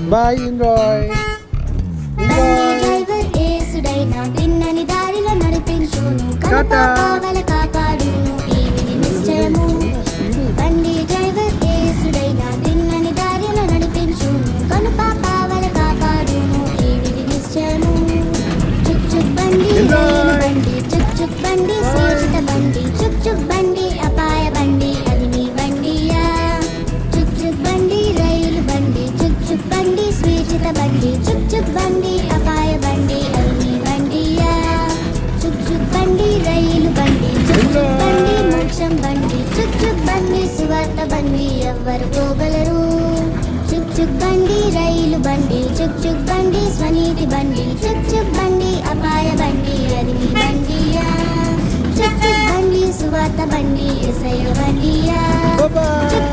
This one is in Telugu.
బాయ్ ఇంద్రాయ్. డ్రైవర్ ఏసుడైనా తిన్నని దారిలో నడిపించును టాటా. కావల కాపాడును ఈవిని నిశ్చయము. బండి డ్రైవర్ ఏసుడైనా తిన్నని దారిలో నడిపించును కనుక కావల కాపాడును ఈవిని నిశ్చయము. చుక్ చుక్ బండి రైలు బండి చుక్ చుక్ బండి సురక్షిత బండి చుక్ చుక్ బండి అపాయ బండి అది నీ బండియా. చుక్ చుక్ బండి రైలు బండి చుక్ చుక్ బండి సురక్షిత బండి చుక్ చుక్ బండి అపాయ బండి అది నీ బండియా. చుక్ చుక్ బండి రైలు బండి చుక్ చుక్ బండి మోక్షం బండి చుక్ చుక్ బండి సువార్త బండి ఎవ్వరు పోగలరు. చుక్ చుక్ బండి రైలు బండి చుక్ చుక్ బండి స్వనీతి బండి చుక్ చుక్ బండి అపాయ బండి అది నీ బండియా. చుక్ చుక్ బండి సువార్త బండి యేసయ్య బండియా. Bye-bye. చుక్